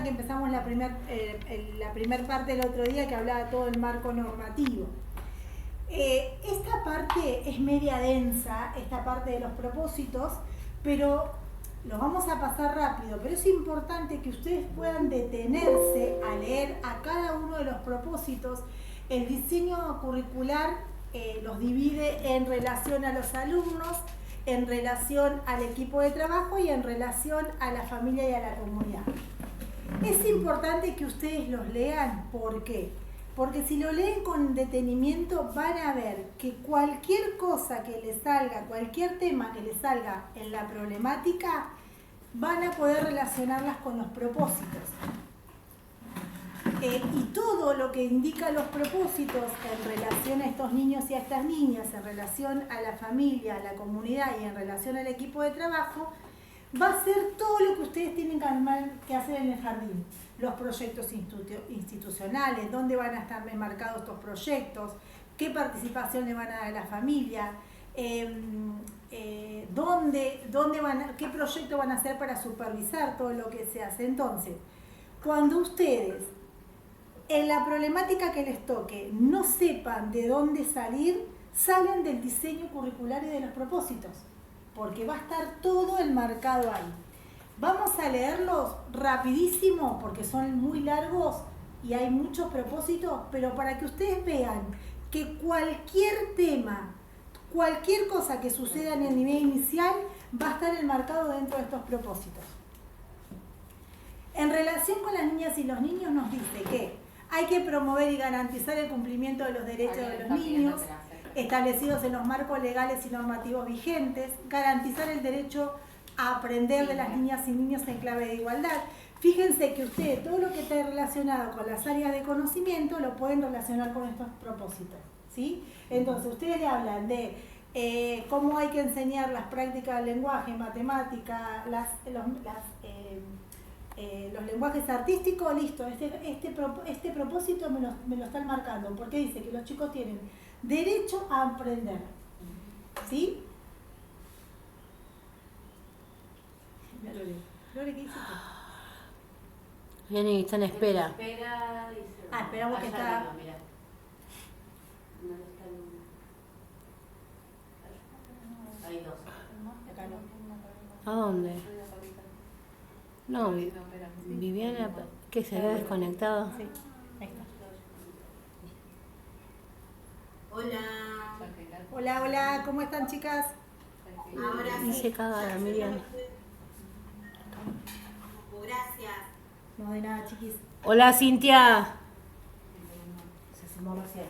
Que empezamos la primer parte del otro día, que hablaba todo el marco normativo. Esta parte es media densa, esta parte de los propósitos, pero lo vamos a pasar rápido. Pero es importante que ustedes puedan detenerse a leer a cada uno de los propósitos. El diseño curricular los divide en relación a los alumnos, en relación al equipo de trabajo y en relación a la familia y a la comunidad. Es importante que ustedes los lean. ¿Por qué? Porque si lo leen con detenimiento van a ver que cualquier cosa que les salga, cualquier tema que les salga en la problemática, van a poder relacionarlas con los propósitos. Y todo lo que indica los propósitos en relación a estos niños y a estas niñas, en relación a la familia, a la comunidad y en relación al equipo de trabajo, va a ser todo lo que ustedes tienen que hacer en el jardín. Los proyectos institucionales, dónde van a estar enmarcados estos proyectos, qué participación le van a dar a la familia, qué proyecto van a hacer para supervisar todo lo que se hace. Entonces, cuando ustedes en la problemática que les toque no sepan de dónde salir, salen del diseño curricular y de los propósitos, porque va a estar todo enmarcado ahí. Vamos a leerlos rapidísimo porque son muy largos y hay muchos propósitos, pero para que ustedes vean que cualquier tema, cualquier cosa que suceda en el nivel inicial va a estar enmarcado dentro de estos propósitos. En relación con las niñas y los niños nos dice que hay que promover y garantizar el cumplimiento de los derechos de los niños establecidos en los marcos legales y normativos vigentes, garantizar el derecho a aprender de las niñas y niños en clave de igualdad. Fíjense que ustedes todo lo que está relacionado con las áreas de conocimiento lo pueden relacionar con estos propósitos, ¿sí? Entonces ustedes le hablan de cómo hay que enseñar las prácticas del lenguaje, matemática, los lenguajes artísticos. Listo, este propósito me lo están marcando, porque dice que los chicos tienen derecho a aprender, ¿sí? Lore, ¿qué dice usted? Jenny está en espera. Esperamos que está. Hay dos. Acá no. ¿A dónde? No, Viviana, ¿qué se había desconectado? Sí, ahí está. Hola. Hola, ¿cómo están, chicas? Ahora Y sí. se caga, Miriam. Gracias. No de nada, chiquis. Hola, Cintia. Se sumó recién.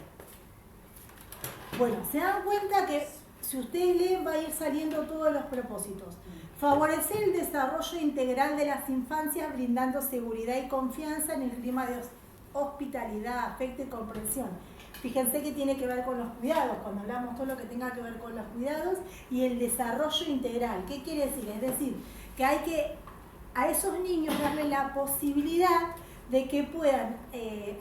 Bueno, se dan cuenta que si ustedes leen va a ir saliendo todos los propósitos. Favorecer el desarrollo integral de las infancias brindando seguridad y confianza en el clima de hospitalidad, afecto y comprensión. Fíjense que tiene que ver con los cuidados, cuando hablamos todo lo que tenga que ver con los cuidados y el desarrollo integral. ¿Qué quiere decir? Es decir, que hay que a esos niños darle la posibilidad de que puedan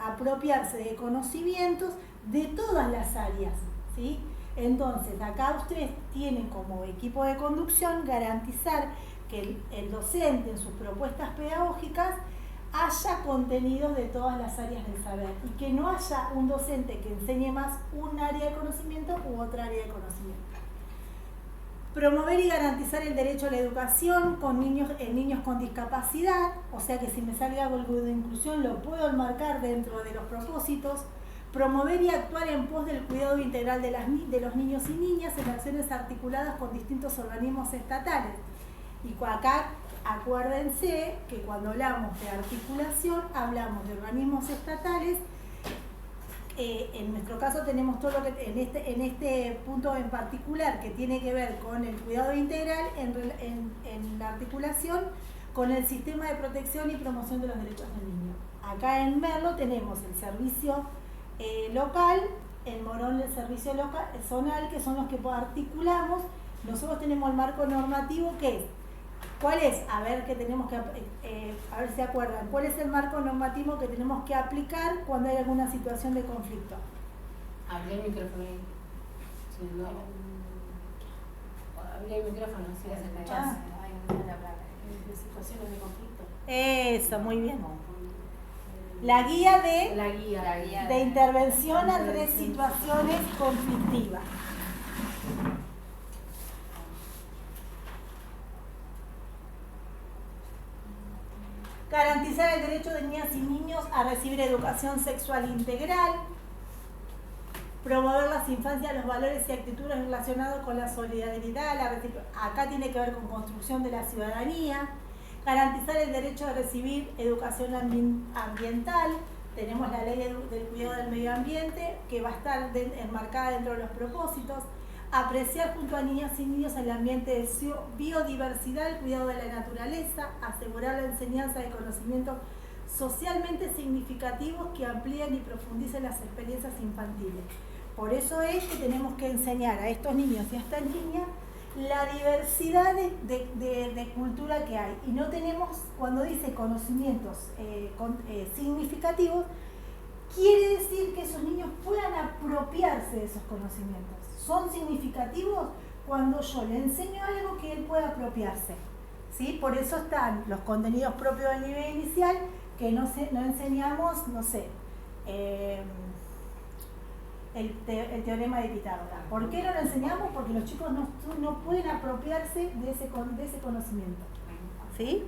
apropiarse de conocimientos de todas las áreas, ¿sí? Entonces, acá ustedes tienen como equipo de conducción garantizar que el docente en sus propuestas pedagógicas haya contenidos de todas las áreas del saber y que no haya un docente que enseñe más un área de conocimiento u otra área de conocimiento. Promover y garantizar el derecho a la educación en niños con discapacidad, o sea que si me sale algo de inclusión lo puedo enmarcar dentro de los propósitos. Promover y actuar en pos del cuidado integral de los niños y niñas en acciones articuladas con distintos organismos estatales. Y acá acuérdense que cuando hablamos de articulación hablamos de organismos estatales. En nuestro caso tenemos todo lo que en este punto en particular que tiene que ver con el cuidado integral en la articulación con el sistema de protección y promoción de los derechos del niño. Acá en Merlo tenemos el servicio local, en Morón el servicio local, zonal, que son los que articulamos. Nosotros tenemos el marco normativo que es, ¿cuál es? A ver que tenemos que, a ver si se acuerdan, ¿cuál es el marco normativo que tenemos que aplicar cuando hay alguna situación de conflicto? Hablé el micrófono ahí. Sí, no. Hablé el micrófono, si las escuchás. De situaciones de conflicto. Eso, muy bien. La guía de intervención ante situaciones conflictivas. Garantizar el derecho de niñas y niños a recibir educación sexual integral. Promover las infancias, los valores y actitudes relacionados con la solidaridad, acá tiene que ver con construcción de la ciudadanía. Garantizar el derecho a recibir educación ambiental. Tenemos la ley del cuidado del medio ambiente que va a estar enmarcada dentro de los propósitos. Apreciar junto a niñas y niños el ambiente de biodiversidad, el cuidado de la naturaleza, asegurar la enseñanza de conocimientos socialmente significativos que amplíen y profundicen las experiencias infantiles. Por eso es que tenemos que enseñar a estos niños y a estas niñas la diversidad de cultura que hay. Y no tenemos, cuando dice conocimientos significativos, quiere decir que esos niños puedan apropiarse de esos conocimientos. Son significativos cuando yo le enseño algo que él pueda apropiarse. ¿Sí? Por eso están los contenidos propios del nivel inicial, que no enseñamos, no sé, el teorema de Pitágoras. ¿Por qué no lo enseñamos? Porque los chicos no pueden apropiarse de ese conocimiento. ¿Sí?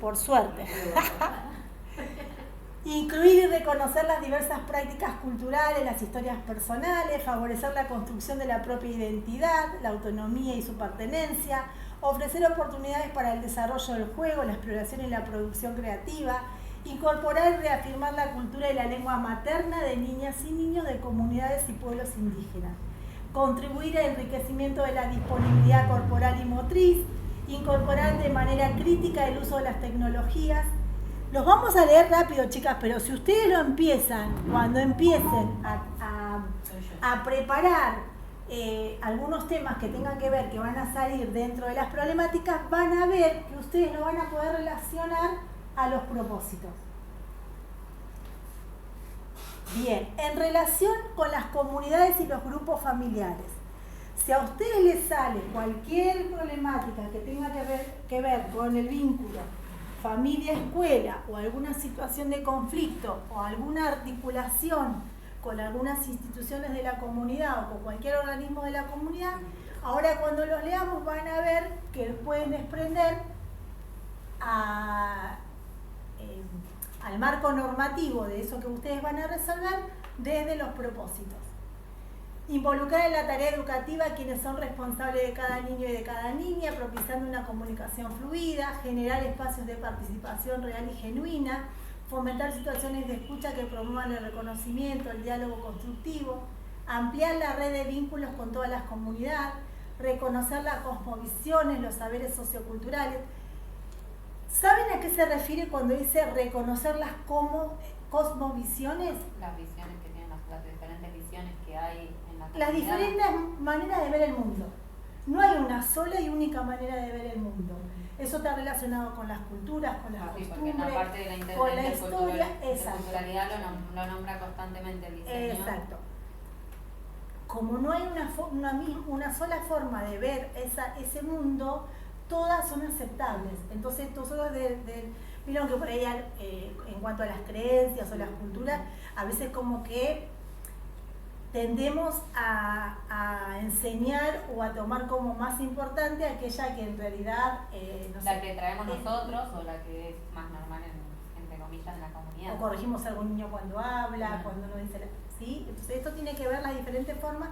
Por suerte. Incluir y reconocer las diversas prácticas culturales, las historias personales, favorecer la construcción de la propia identidad, la autonomía y su pertenencia, ofrecer oportunidades para el desarrollo del juego, la exploración y la producción creativa, incorporar y reafirmar la cultura y la lengua materna de niñas y niños de comunidades y pueblos indígenas, contribuir al enriquecimiento de la disponibilidad corporal y motriz, incorporar de manera crítica el uso de las tecnologías. Los vamos a leer rápido, chicas, pero si ustedes lo empiezan, cuando empiecen a preparar algunos temas que tengan que ver, que van a salir dentro de las problemáticas, van a ver que ustedes lo van a poder relacionar a los propósitos. Bien, en relación con las comunidades y los grupos familiares, si a ustedes les sale cualquier problemática que tenga que ver con el vínculo familia-escuela o alguna situación de conflicto o alguna articulación con algunas instituciones de la comunidad o con cualquier organismo de la comunidad, ahora cuando los leamos van a ver que pueden desprender al marco normativo de eso que ustedes van a resolver desde los propósitos. Involucrar en la tarea educativa a quienes son responsables de cada niño y de cada niña, propiciando una comunicación fluida, generar espacios de participación real y genuina, fomentar situaciones de escucha que promuevan el reconocimiento, el diálogo constructivo, ampliar la red de vínculos con todas las comunidades, reconocer las cosmovisiones, los saberes socioculturales. ¿Saben a qué se refiere cuando dice reconocer las cosmovisiones? Las visiones que tienen las diferentes visiones que hay en la comunidad. Las diferentes maneras de ver el mundo. No hay una sola y única manera de ver el mundo. Eso está relacionado con las culturas, con las costumbres, porque en la parte de con la historia. Interculturalidad lo nombra constantemente el diseño. Exacto. Como no hay una sola forma de ver ese mundo, todas son aceptables. Entonces nosotros vieron que por ahí en cuanto a las creencias o las culturas, a veces como que tendemos a enseñar o a tomar como más importante aquella que en realidad la que traemos nosotros o la que es más normal entre comillas en la comunidad. O corregimos a algún niño cuando habla, cuando no dice ¿sí? Entonces esto tiene que ver las diferentes formas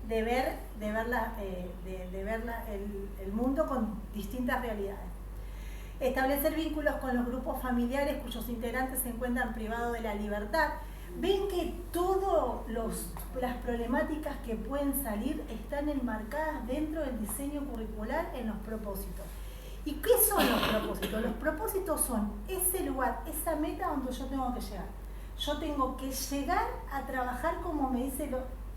de ver el mundo con distintas realidades. Establecer vínculos con los grupos familiares cuyos integrantes se encuentran privados de la libertad. Ven que todas las problemáticas que pueden salir están enmarcadas dentro del diseño curricular en los propósitos. ¿Y qué son los propósitos? Los propósitos son ese lugar, esa meta donde yo tengo que llegar. Yo tengo que llegar a trabajar como me dice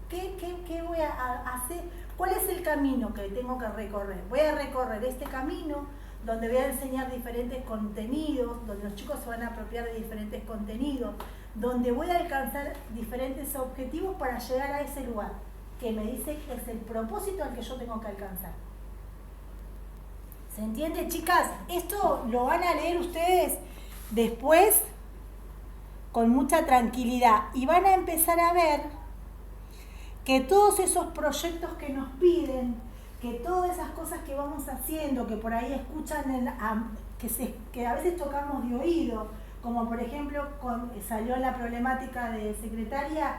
¿qué voy a hacer? ¿Cuál es el camino que tengo que recorrer? Voy a recorrer este camino donde voy a enseñar diferentes contenidos, donde los chicos se van a apropiar de diferentes contenidos, donde voy a alcanzar diferentes objetivos para llegar a ese lugar, que me dice que es el propósito al que yo tengo que alcanzar. ¿Se entiende, chicas? Esto lo van a leer ustedes después con mucha tranquilidad y van a empezar a ver que todos esos proyectos que nos piden, que todas esas cosas que vamos haciendo, que por ahí escuchan, que a veces tocamos de oído, como por ejemplo salió la problemática de secretaria,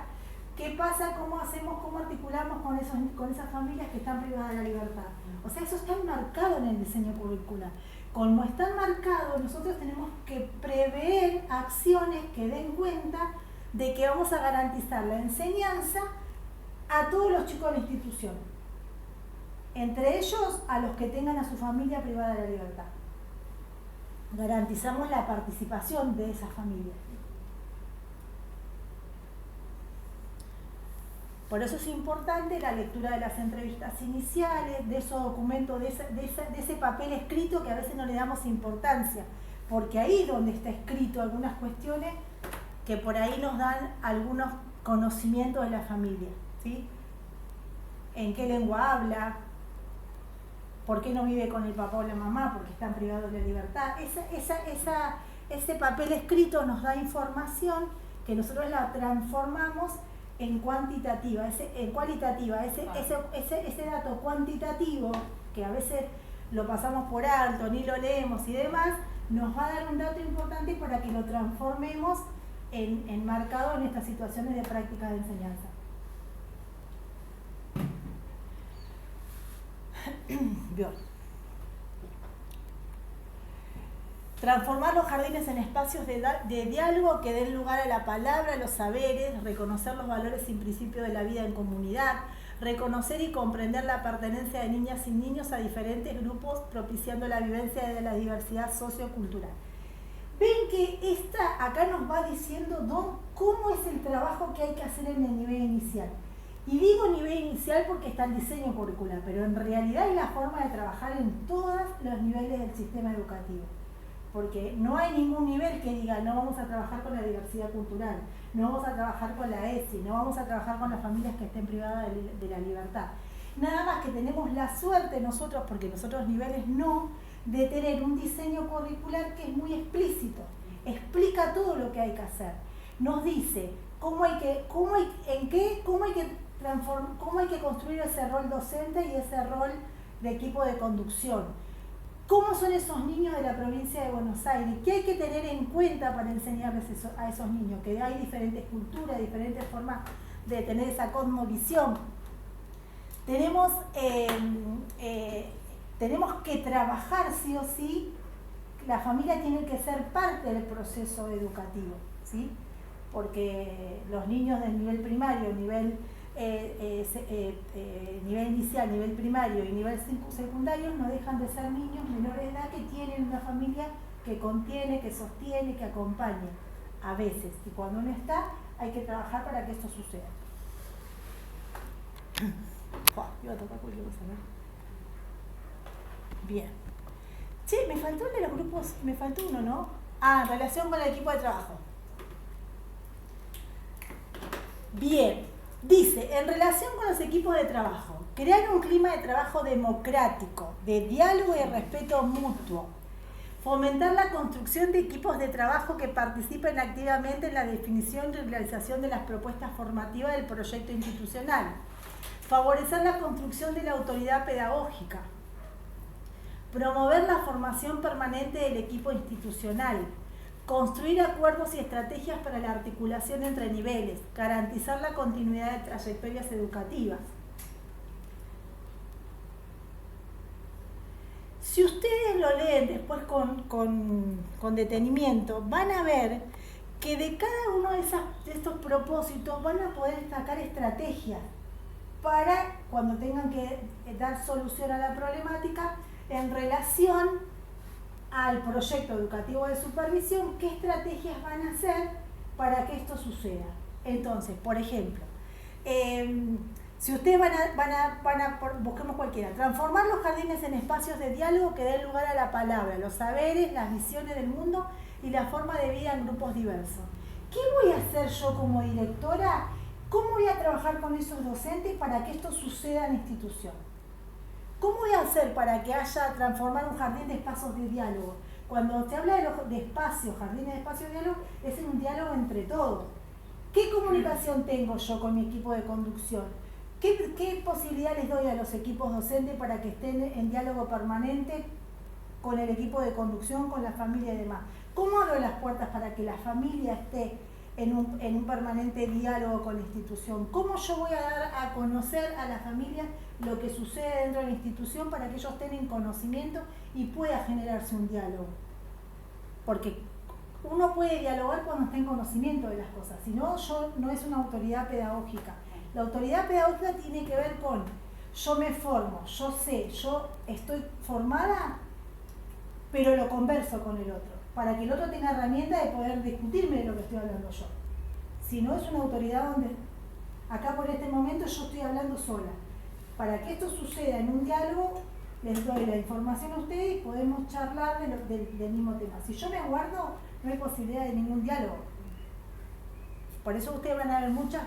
¿qué pasa? ¿Cómo hacemos? ¿Cómo articulamos con esas familias que están privadas de la libertad? O sea, eso está marcado en el diseño curricular. Como están marcados, nosotros tenemos que prever acciones que den cuenta de que vamos a garantizar la enseñanza a todos los chicos de la institución. Entre ellos, a los que tengan a su familia privada de la libertad. Garantizamos la participación de esas familias. Por eso es importante la lectura de las entrevistas iniciales, de esos documentos, de ese papel escrito que a veces no le damos importancia, porque ahí es donde está escrito algunas cuestiones que por ahí nos dan algunos conocimientos de la familia, ¿sí? ¿En qué lengua habla? ¿Por qué no vive con el papá o la mamá? Porque están privados de la libertad. Ese papel escrito nos da información que nosotros la transformamos en cuantitativa, ese dato cuantitativo, que a veces lo pasamos por alto, ni lo leemos y demás, nos va a dar un dato importante para que lo transformemos en marcado en estas situaciones de práctica de enseñanza. Bien. Transformar los jardines en espacios de diálogo que den lugar a la palabra, a los saberes, reconocer los valores y principios de la vida en comunidad, reconocer y comprender la pertenencia de niñas y niños a diferentes grupos, propiciando la vivencia de la diversidad sociocultural. Ven que acá nos va diciendo cómo es el trabajo que hay que hacer en el nivel inicial. Y digo nivel inicial porque está el diseño curricular, pero en realidad es la forma de trabajar en todos los niveles del sistema educativo. Porque no hay ningún nivel que diga no vamos a trabajar con la diversidad cultural, no vamos a trabajar con la ESI, no vamos a trabajar con las familias que estén privadas de la libertad. Nada más que tenemos la suerte nosotros, porque los otros niveles no, de tener un diseño curricular que es muy explícito, explica todo lo que hay que hacer. Nos dice cómo hay que construir ese rol docente y ese rol de equipo de conducción. ¿Cómo son esos niños de la provincia de Buenos Aires? ¿Qué hay que tener en cuenta para enseñarles a esos niños? Que hay diferentes culturas, diferentes formas de tener esa cosmovisión. Tenemos que trabajar sí o sí, la familia tiene que ser parte del proceso educativo, ¿sí? Porque los niños del nivel primario, nivel inicial, nivel primario y nivel secundario no dejan de ser niños menores de edad que tienen una familia que contiene, que sostiene, que acompaña a veces, y cuando no está hay que trabajar para que esto suceda. Iba a tocar cualquier cosa, ¿no? Bien. Che, me faltó el de los grupos, me faltó uno, ¿no? En relación con el equipo de trabajo. Bien. Dice, en relación con los equipos de trabajo, crear un clima de trabajo democrático, de diálogo y respeto mutuo, fomentar la construcción de equipos de trabajo que participen activamente en la definición y realización de las propuestas formativas del proyecto institucional, favorecer la construcción de la autoridad pedagógica, promover la formación permanente del equipo institucional, construir acuerdos y estrategias para la articulación entre niveles, garantizar la continuidad de trayectorias educativas. Si ustedes lo leen después con detenimiento, van a ver que de cada uno de estos propósitos van a poder destacar estrategias para cuando tengan que dar solución a la problemática en relación al proyecto educativo de supervisión, qué estrategias van a hacer para que esto suceda. Entonces, por ejemplo, si ustedes busquemos cualquiera, transformar los jardines en espacios de diálogo que den lugar a la palabra, los saberes, las visiones del mundo y la forma de vida en grupos diversos. ¿Qué voy a hacer yo como directora? ¿Cómo voy a trabajar con esos docentes para que esto suceda en la institución? ¿Cómo voy a hacer para que haya transformar un jardín de espacios de diálogo? Cuando se habla de espacios, jardines de espacios de diálogo, es en un diálogo entre todos. ¿Qué comunicación tengo yo con mi equipo de conducción? ¿Qué posibilidad les doy a los equipos docentes para que estén en diálogo permanente con el equipo de conducción, con la familia y demás? ¿Cómo abro las puertas para que la familia esté en un permanente diálogo con la institución? ¿Cómo yo voy a dar a conocer a la familia lo que sucede dentro de la institución para que ellos tengan conocimiento y pueda generarse un diálogo? Porque uno puede dialogar cuando está en conocimiento de las cosas, si no, no es una autoridad pedagógica. La autoridad pedagógica tiene que ver con yo me formo, yo sé, yo estoy formada, pero lo converso con el otro, para que el otro tenga herramienta de poder discutirme de lo que estoy hablando yo. Si no, es una autoridad donde, acá por este momento yo estoy hablando sola. Para que esto suceda en un diálogo, les doy la información a ustedes y podemos charlar del mismo tema. Si yo me guardo, no hay posibilidad de ningún diálogo. Por eso ustedes van a ver muchas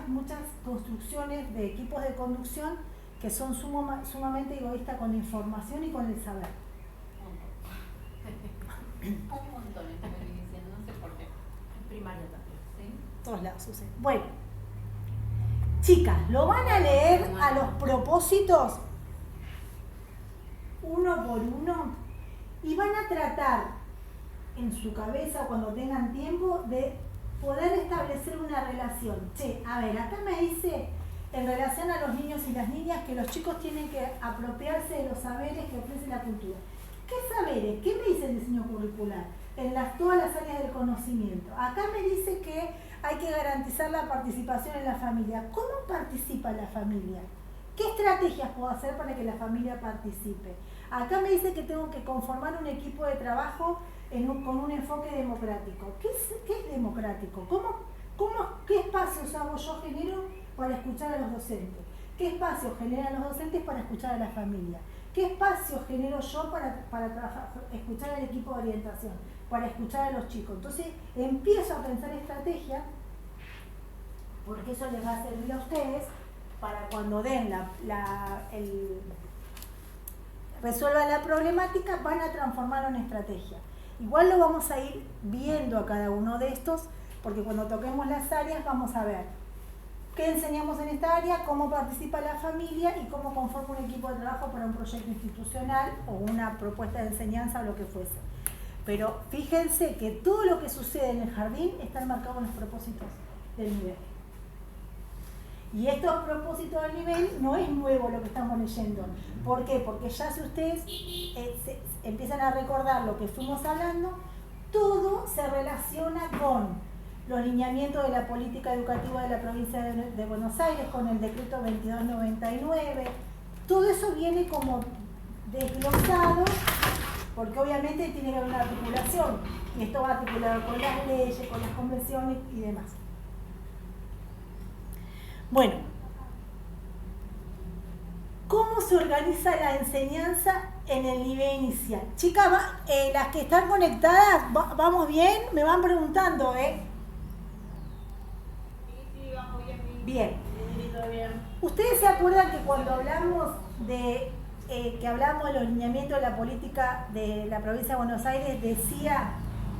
construcciones de equipos de conducción que son sumamente egoístas con la información y con el saber. Un montón estoy diciendo, no sé por qué. En primaria también, ¿sí? Todos lados sucede. Bueno, chicas, lo van a leer a los propósitos uno por uno y van a tratar en su cabeza, cuando tengan tiempo, de poder establecer una relación. Che, a ver, acá me dice en relación a los niños y las niñas que los chicos tienen que apropiarse de los saberes que ofrece la cultura. ¿Qué saberes? ¿Qué me dice el diseño curricular? En todas las áreas del conocimiento. Acá me dice que hay que garantizar la participación en la familia. ¿Cómo participa la familia? ¿Qué estrategias puedo hacer para que la familia participe? Acá me dice que tengo que conformar un equipo de trabajo con un enfoque democrático. ¿Qué es democrático? ¿Qué espacios yo genero para escuchar a los docentes? ¿Qué espacios generan los docentes para escuchar a la familia? ¿Qué espacios genero yo para trabajar, escuchar al equipo de orientación, para escuchar a los chicos? Entonces empiezo a pensar estrategias, porque eso les va a servir a ustedes para cuando den resuelvan la problemática, van a transformarlo en estrategia. Igual lo vamos a ir viendo a cada uno de estos, porque cuando toquemos las áreas vamos a ver qué enseñamos en esta área, cómo participa la familia y cómo conforma un equipo de trabajo para un proyecto institucional o una propuesta de enseñanza o lo que fuese. Pero fíjense que todo lo que sucede en el jardín está enmarcado en los propósitos del nivel. Y estos propósitos del nivel no es nuevo lo que estamos leyendo. ¿Por qué? Porque ya si ustedes empiezan a recordar lo que fuimos hablando, todo se relaciona con los lineamientos de la política educativa de la provincia de Buenos Aires, con el decreto 2299. Todo eso viene como desglosado, porque obviamente tiene que haber una articulación, y esto va articulado con las leyes, con las convenciones y demás. Bueno, ¿cómo se organiza la enseñanza en el nivel inicial? Chicas, las que están conectadas, ¿vamos bien? Me van preguntando, ¿eh? Sí, vamos Bien. ¿Ustedes se acuerdan que cuando hablamos de los lineamientos de la política de la provincia de Buenos Aires, decía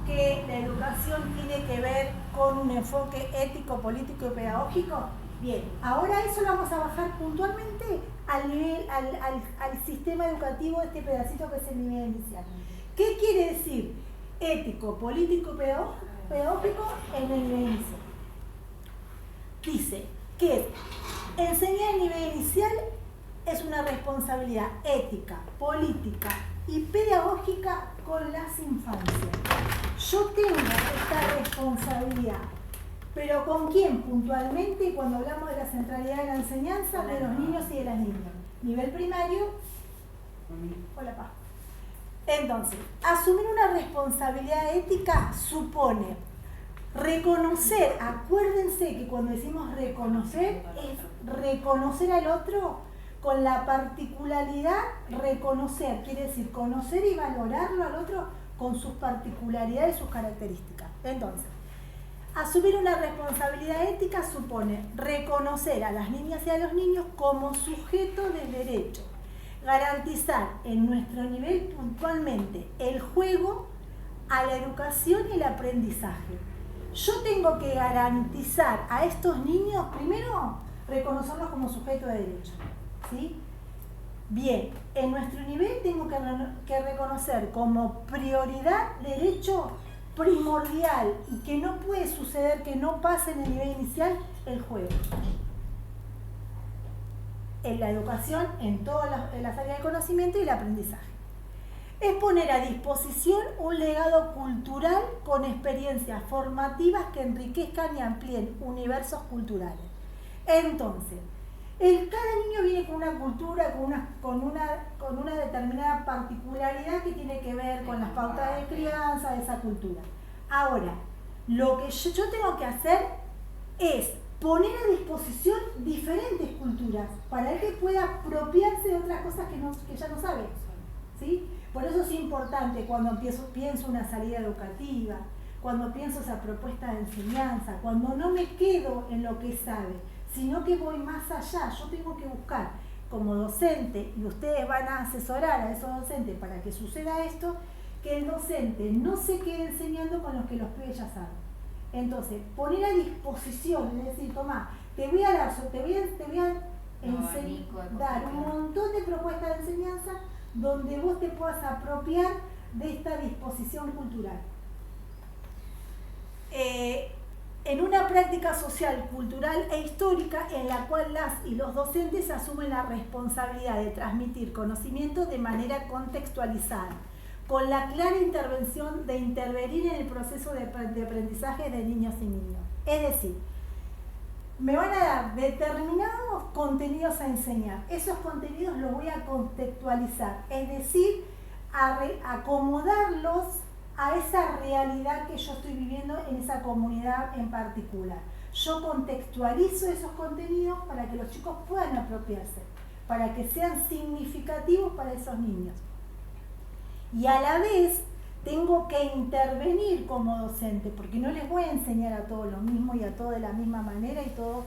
que la educación tiene que ver con un enfoque ético, político y pedagógico? Bien, ahora eso lo vamos a bajar puntualmente al nivel, al sistema educativo de este pedacito que es el nivel inicial. ¿Qué quiere decir ético, político y pedagógico en el nivel inicial? Dice que enseñar el nivel inicial es una responsabilidad ética, política y pedagógica con las infancias. Yo tengo esta responsabilidad. ¿Pero con quién puntualmente cuando hablamos de la centralidad de la enseñanza de los niños y de las niñas? Nivel primario. Hola, Pa. Entonces, asumir una responsabilidad ética supone reconocer, acuérdense que cuando decimos reconocer, es reconocer al otro con la particularidad, reconocer, quiere decir conocer y valorarlo al otro con sus particularidades y sus características. Entonces, asumir una responsabilidad ética supone reconocer a las niñas y a los niños como sujetos de derecho, garantizar en nuestro nivel puntualmente el juego a la educación y el aprendizaje. Yo tengo que garantizar a estos niños, primero, reconocerlos como sujetos de derecho, ¿sí? Bien, en nuestro nivel tengo que reconocer como prioridad derecho primordial y que no puede suceder que no pase en el nivel inicial el juego. En la educación, en todas las áreas de conocimiento y el aprendizaje. Es poner a disposición un legado cultural con experiencias formativas que enriquezcan y amplíen universos culturales. Entonces, cada niño viene con una cultura, con una determinada particularidad que tiene que ver con las pautas de crianza de esa cultura. Ahora, lo que yo tengo que hacer es poner a disposición diferentes culturas para que pueda apropiarse de otras cosas que ya no sabe, ¿sí? Por eso es importante cuando pienso una salida educativa, cuando pienso esa propuesta de enseñanza, cuando no me quedo en lo que sabe, sino que voy más allá. Yo tengo que buscar como docente, y ustedes van a asesorar a esos docentes para que suceda esto, que el docente no se quede enseñando con los que los pibes ya saben. Entonces, poner a disposición, es decir, tomá, te voy a dar un montón de propuestas de enseñanza donde vos te puedas apropiar de esta disposición cultural. En una práctica social, cultural e histórica en la cual las y los docentes asumen la responsabilidad de transmitir conocimientos de manera contextualizada, con la clara intervención de intervenir en el proceso de aprendizaje de niños y niñas. Es decir, me van a dar determinados contenidos a enseñar. Esos contenidos los voy a contextualizar, es decir, a acomodarlos a esa realidad que yo estoy viviendo en esa comunidad en particular. Yo contextualizo esos contenidos para que los chicos puedan apropiarse, para que sean significativos para esos niños. Y a la vez tengo que intervenir como docente, porque no les voy a enseñar a todos lo mismo y a todos de la misma manera y todo,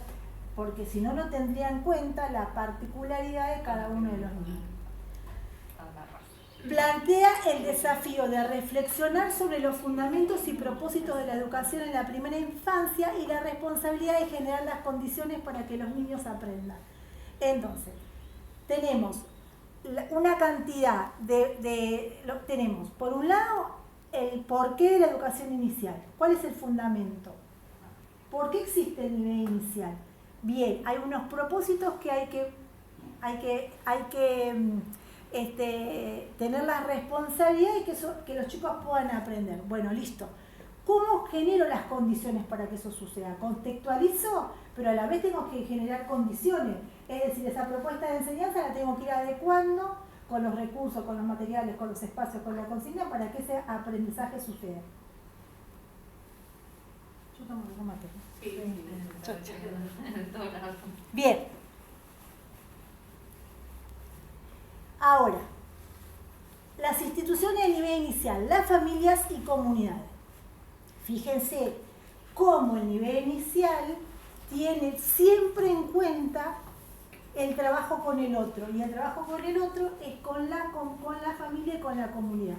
porque si no, no tendría en cuenta la particularidad de cada uno de los niños. Plantea el desafío de reflexionar sobre los fundamentos y propósitos de la educación en la primera infancia y la responsabilidad de generar las condiciones para que los niños aprendan. Entonces, tenemos una cantidad tenemos, por un lado, el porqué de la educación inicial. ¿Cuál es el fundamento? ¿Por qué existe el nivel inicial? Bien, hay unos propósitos que hay que tener la responsabilidad de que los chicos puedan aprender. Bueno, listo. ¿Cómo genero las condiciones para que eso suceda? Contextualizo, pero a la vez tengo que generar condiciones. Es decir, esa propuesta de enseñanza la tengo que ir adecuando con los recursos, con los materiales, con los espacios, con la consigna para que ese aprendizaje suceda. Yo tomo algo mate. Bien. Ahora, las instituciones de nivel inicial, las familias y comunidades. Fíjense cómo el nivel inicial tiene siempre en cuenta el trabajo con el otro, y el trabajo con el otro es con la familia y con la comunidad.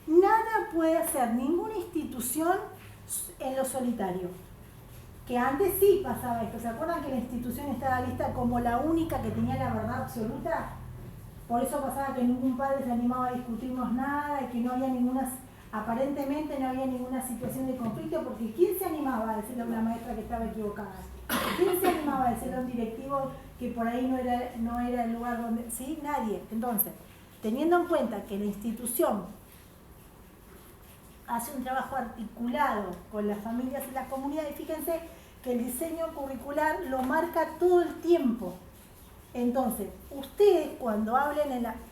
Nada puede hacer ninguna institución en lo solitario. Que antes sí pasaba esto. ¿Se acuerdan que la institución estaba lista como la única que tenía la verdad absoluta? Por eso pasaba que ningún padre se animaba a discutirnos nada y que no había aparentemente no había ninguna situación de conflicto, porque ¿quién se animaba a decirle a una maestra que estaba equivocada? ¿Quién se animaba a decirle a un directivo que por ahí no era el lugar donde...? ¿Sí? Nadie. Entonces, teniendo en cuenta que la institución hace un trabajo articulado con las familias y las comunidades, fíjense que el diseño curricular lo marca todo el tiempo. Entonces, ustedes cuando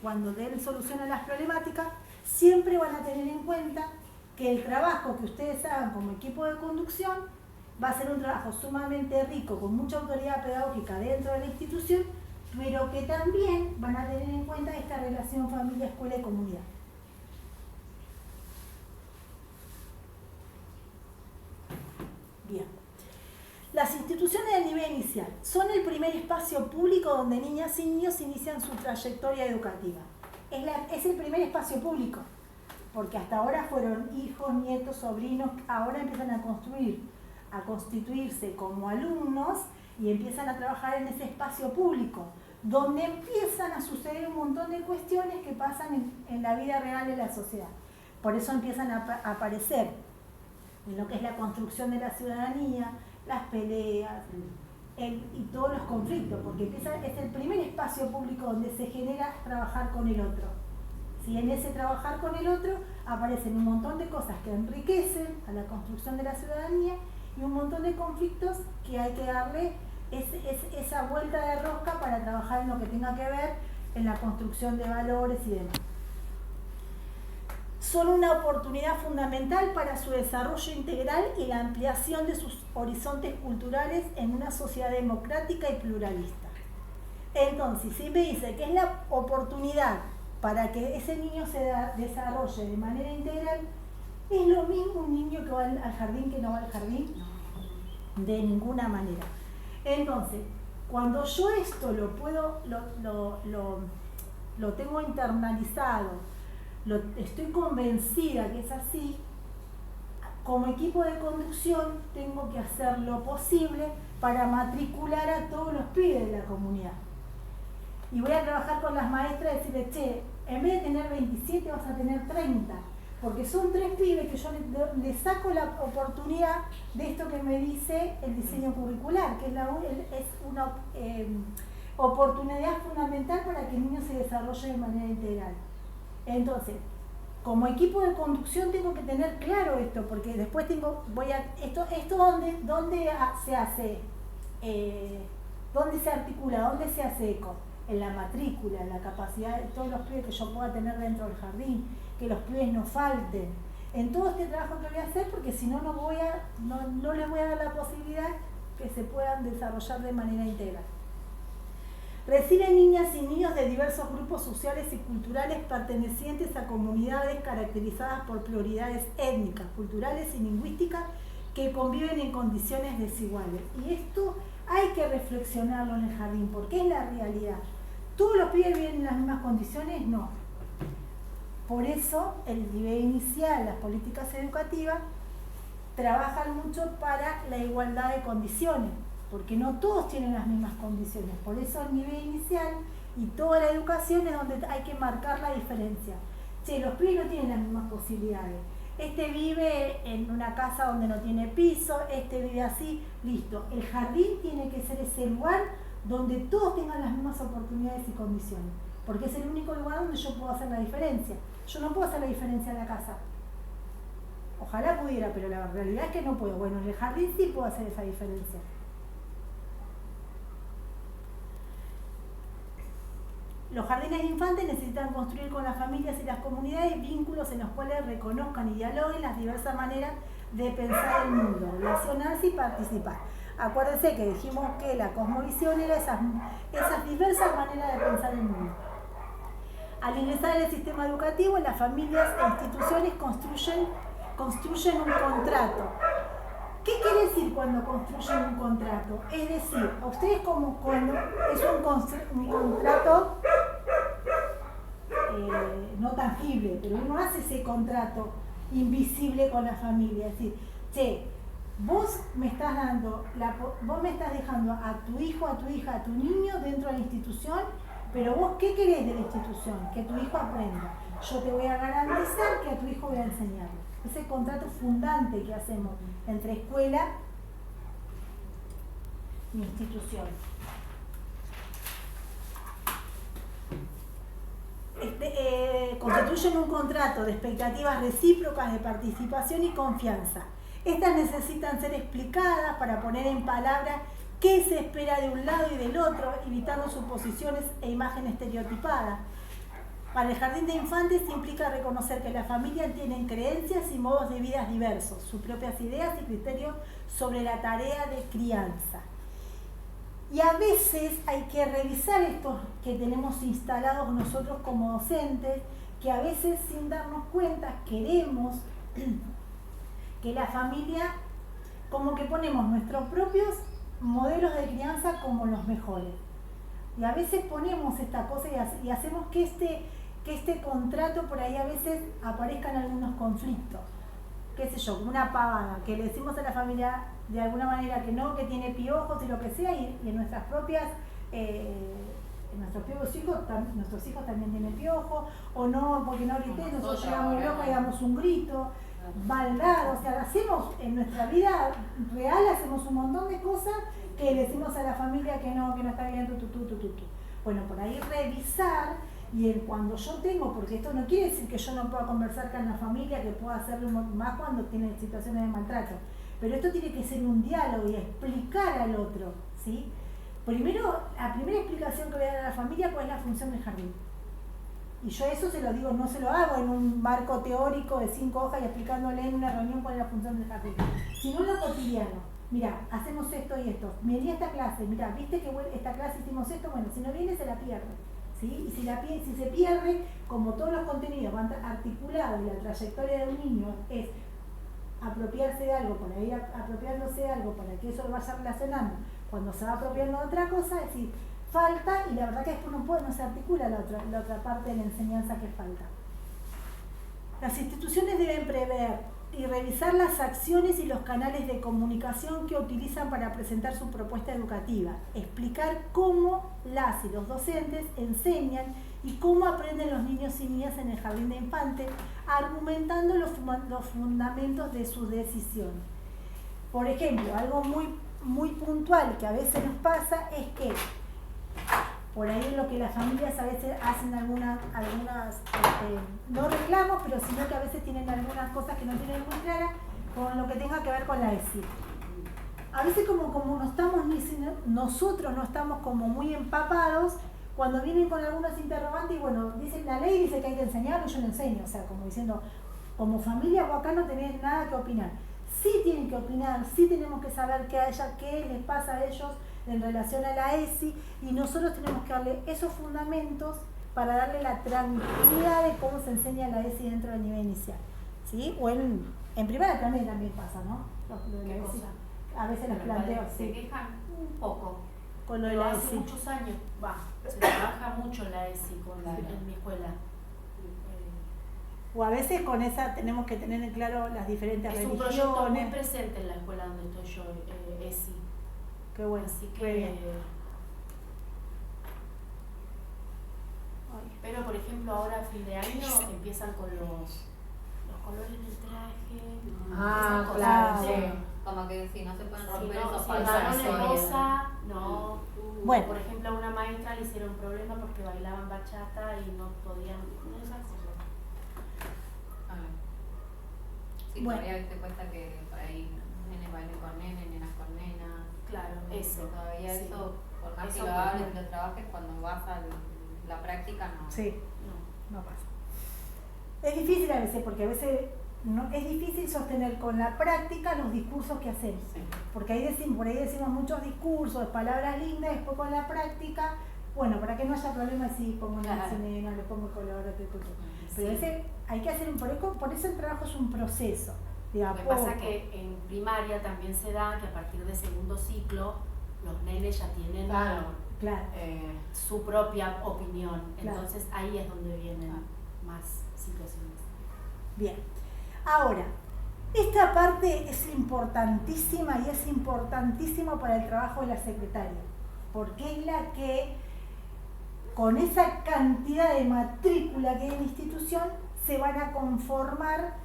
cuando den solución a las problemáticas, siempre van a tener en cuenta que el trabajo que ustedes hagan como equipo de conducción va a ser un trabajo sumamente rico, con mucha autoridad pedagógica dentro de la institución, pero que también van a tener en cuenta esta relación familia, escuela y comunidad. Bien. Las instituciones del nivel inicial son el primer espacio público donde niñas y niños inician su trayectoria educativa. Es el primer espacio público, porque hasta ahora fueron hijos, nietos, sobrinos, ahora empiezan a constituirse como alumnos y empiezan a trabajar en ese espacio público, donde empiezan a suceder un montón de cuestiones que pasan en la vida real de la sociedad. Por eso empiezan a aparecer en lo que es la construcción de la ciudadanía, las peleas y todos los conflictos, porque es el primer espacio público donde se genera trabajar con el otro. Si en ese trabajar con el otro aparecen un montón de cosas que enriquecen a la construcción de la ciudadanía y un montón de conflictos que hay que darle esa vuelta de rosca para trabajar en lo que tenga que ver en la construcción de valores y demás. Son una oportunidad fundamental para su desarrollo integral y la ampliación de sus horizontes culturales en una sociedad democrática y pluralista. Entonces, si me dice que es la oportunidad para que ese niño se desarrolle de manera integral, ¿es lo mismo un niño que va al jardín que no va al jardín? De ninguna manera. Entonces, cuando yo esto lo tengo internalizado, estoy convencida que es así, como equipo de conducción tengo que hacer lo posible para matricular a todos los pibes de la comunidad. Y voy a trabajar con las maestras y decirles, che, en vez de tener 27 vas a tener 30, porque son 3 pibes que yo les saco la oportunidad de esto que me dice el diseño curricular, que es una oportunidad fundamental para que el niño se desarrolle de manera integral. Entonces, como equipo de conducción tengo que tener claro esto, porque después esto ¿dónde se hace? ¿Dónde se articula? ¿Dónde se hace eco? En la matrícula, en la capacidad de todos los pibes que yo pueda tener dentro del jardín, que los pibes no falten. En todo este trabajo que voy a hacer, porque si no, no les voy a dar la posibilidad que se puedan desarrollar de manera integral. Reciben niñas y niños de diversos grupos sociales y culturales pertenecientes a comunidades caracterizadas por prioridades étnicas, culturales y lingüísticas que conviven en condiciones desiguales. Y esto hay que reflexionarlo en el jardín, porque es la realidad. ¿Todos los pibes viven en las mismas condiciones? No. Por eso el nivel inicial, las políticas educativas, trabajan mucho para la igualdad de condiciones, porque no todos tienen las mismas condiciones. Por eso el nivel inicial y toda la educación es donde hay que marcar la diferencia. Che, los pibes no tienen las mismas posibilidades. Este vive en una casa donde no tiene piso, este vive así, listo. El jardín tiene que ser ese lugar donde todos tengan las mismas oportunidades y condiciones, porque es el único lugar donde yo puedo hacer la diferencia. Yo no puedo hacer la diferencia en la casa. Ojalá pudiera, pero la realidad es que no puedo. Bueno, en el jardín sí puedo hacer esa diferencia. Los jardines de infantes necesitan construir con las familias y las comunidades vínculos en los cuales reconozcan y dialoguen las diversas maneras de pensar el mundo, relacionarse y participar. Acuérdense que dijimos que la cosmovisión era esas diversas maneras de pensar el mundo. Al ingresar en el sistema educativo, las familias e instituciones construyen un contrato. ¿Qué quiere decir cuando construyen un contrato? Es decir, a ustedes como cuando es un contrato no tangible, pero uno hace ese contrato invisible con la familia. Es decir, che, vos me estás dejando a tu hijo, a tu hija, a tu niño dentro de la institución, pero vos ¿qué querés de la institución? Que tu hijo aprenda. Yo te voy a garantizar que a tu hijo voy a enseñarle. Ese contrato fundante que hacemos entre escuela y institución. Constituyen un contrato de expectativas recíprocas de participación y confianza. Estas necesitan ser explicadas para poner en palabras qué se espera de un lado y del otro, evitando suposiciones e imágenes estereotipadas. Para el jardín de infantes implica reconocer que las familias tienen creencias y modos de vida diversos, sus propias ideas y criterios sobre la tarea de crianza. Y a veces hay que revisar esto que tenemos instalados nosotros como docentes, que a veces sin darnos cuenta queremos que la familia como que ponemos nuestros propios modelos de crianza como los mejores. Y a veces ponemos esta cosa y hacemos que este contrato por ahí a veces aparezcan algunos conflictos. Qué sé yo, como una pavada, que le decimos a la familia de alguna manera que no, que tiene piojos y lo que sea, y en nuestros propios hijos también tienen piojos, o no, porque no grité, nosotros llegamos locos y damos un grito, maldad, o sea, hacemos en nuestra vida real, hacemos un montón de cosas que le decimos a la familia que no está bien, Bueno, por ahí revisar, y cuando yo tengo, porque esto no quiere decir que yo no pueda conversar con la familia, que pueda hacerlo más cuando tiene situaciones de maltrato, pero esto tiene que ser un diálogo y explicar al otro, ¿sí? Primero, la primera explicación que voy a dar a la familia, ¿cuál es la función del jardín? Y yo eso se lo digo, no se lo hago en un marco teórico de 5 hojas y explicándole en una reunión cuál es la función del jardín, sino en lo cotidiano. Mira, hacemos esto y esto. Vení a esta clase, mira, viste que esta clase hicimos esto, bueno, si no viene se la pierde, ¿sí? Y si se pierde, como todos los contenidos van articulados y la trayectoria de un niño es apropiarse de algo para ir apropiándose de algo para que eso lo vaya relacionando, cuando se va apropiando de otra cosa, es decir, falta, y la verdad que después no se articula la otra parte de la enseñanza que falta. Las instituciones deben prever y revisar las acciones y los canales de comunicación que utilizan para presentar su propuesta educativa, explicar cómo las y los docentes enseñan y cómo aprenden los niños y niñas en el jardín de infantes, argumentando los fundamentos de sus decisiones. Por ejemplo, algo muy puntual que a veces nos pasa es que por ahí es lo que las familias a veces hacen algunas no reclamos, pero sino que a veces tienen algunas cosas que no tienen muy claras con lo que tenga que ver con la ESI. A veces como no estamos nosotros no estamos como muy empapados, cuando vienen con algunos interrogantes y bueno, dicen la ley dice que hay que enseñarlo y yo lo enseño, o sea, como diciendo, como familia vos acá no tenés nada que opinar. Sí tienen que opinar, sí tenemos que saber qué les pasa a ellos en relación a la ESI, y nosotros tenemos que darle esos fundamentos para darle la tranquilidad de cómo se enseña la ESI dentro del nivel inicial, ¿sí? O en primaria también pasa, ¿no? ¿Qué cosa? A veces los planteo, Se sí. quejan un poco, Con lo de pero la hace ESI. muchos años, se trabaja mucho en la ESI en mi escuela. O a veces con esa tenemos que tener en claro las diferentes Es un religiones. proyecto muy presente en la escuela donde estoy yo, ESI. Qué bueno, Así qué que, bien. pero por ejemplo ahora a fin de año empiezan con los colores del traje. Ah, esas cosas, claro, ¿viste? sí. Como que si no se pueden romper Si no, esos si el balón es falsos. rosa, no. Bueno. Por ejemplo, a una maestra le hicieron problema porque bailaban bachata y no podían, esas cosas. Sí, Bueno. todavía te cuesta que por ahí nenes bailen con nenes, nenas con nenas. Claro, eso. Todavía sí. eso, por más Eso que lo por hables y ejemplo. lo trabajes, cuando vas a la práctica no. Sí, No. no pasa. Es difícil a veces, porque a veces es difícil sostener con la práctica los discursos que hacemos. Sí. Porque por ahí decimos muchos discursos, palabras lindas, después con la práctica, bueno, para que no haya problema si pongo una Claro. sirena, le pongo color, pero a Sí. veces hay que hacer por eso el trabajo es un proceso. De a Lo que poco. pasa que en primaria también se da que a partir del segundo ciclo los nenes ya tienen Claro. Claro. su propia opinión. Claro. Entonces ahí es donde vienen más situaciones. Bien. Ahora, esta parte es importantísima y es importantísima para el trabajo de la secretaria, porque es la que, con esa cantidad de matrícula que hay en la institución, se van a conformar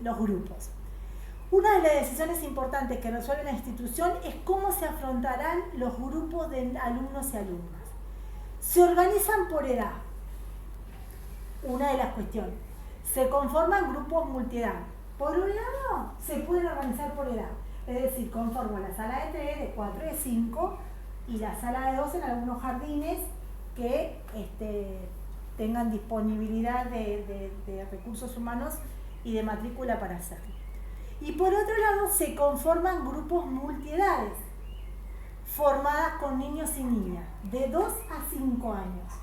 los grupos. Una de las decisiones importantes que resuelve la institución es cómo se afrontarán los grupos de alumnos y alumnas. Se organizan por edad, una de las cuestiones. Se conforman grupos multiedad. Por un lado, se pueden organizar por edad, es decir, conformo la sala de 3, de 4 y de 5 y la sala de 2 en algunos jardines que tengan disponibilidad de recursos humanos y de matrícula para hacerlo. Y por otro lado, se conforman grupos multiedades, formadas con niños y niñas, de 2 a 5 años,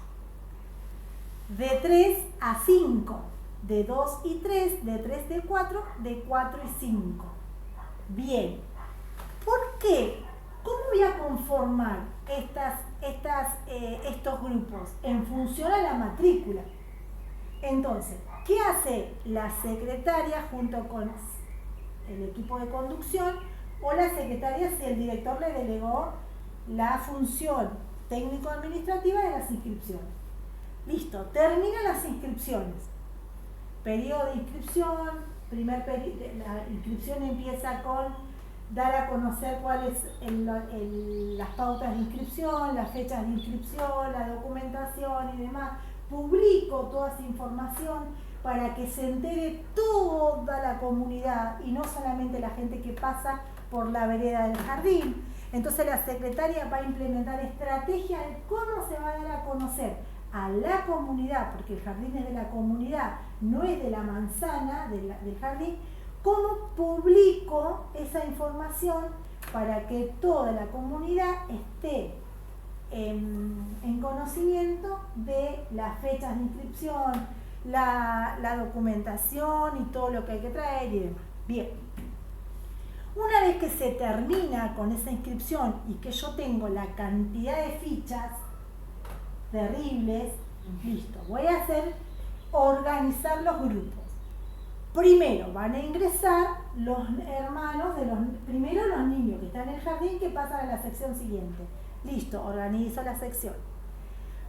de 3 a 5 de 2 y 3, de 3 y 4, de 4 y 5. Bien, ¿por qué? ¿Cómo voy a conformar estos grupos? En función a la matrícula. Entonces, ¿qué hace la secretaria junto con el equipo de conducción? O la secretaria si el director le delegó la función técnico-administrativa de las inscripciones. Listo, terminan las inscripciones. Periodo de inscripción, la inscripción empieza con dar a conocer cuáles las pautas de inscripción, las fechas de inscripción, la documentación y demás. Publico toda esa información para que se entere toda la comunidad y no solamente la gente que pasa por la vereda del jardín. Entonces la secretaria va a implementar estrategias de cómo se va a dar a conocer a la comunidad, porque el jardín es de la comunidad, no es de la manzana del jardín. ¿Cómo publico esa información para que toda la comunidad esté en conocimiento de las fechas de inscripción, la documentación y todo lo que hay que traer y demás? Bien, una vez que se termina con esa inscripción y que yo tengo la cantidad de fichas terribles, listo, voy a organizar los grupos. Primero van a ingresar los hermanos primero los niños que están en el jardín que pasan a la sección siguiente. Listo, organizo la sección.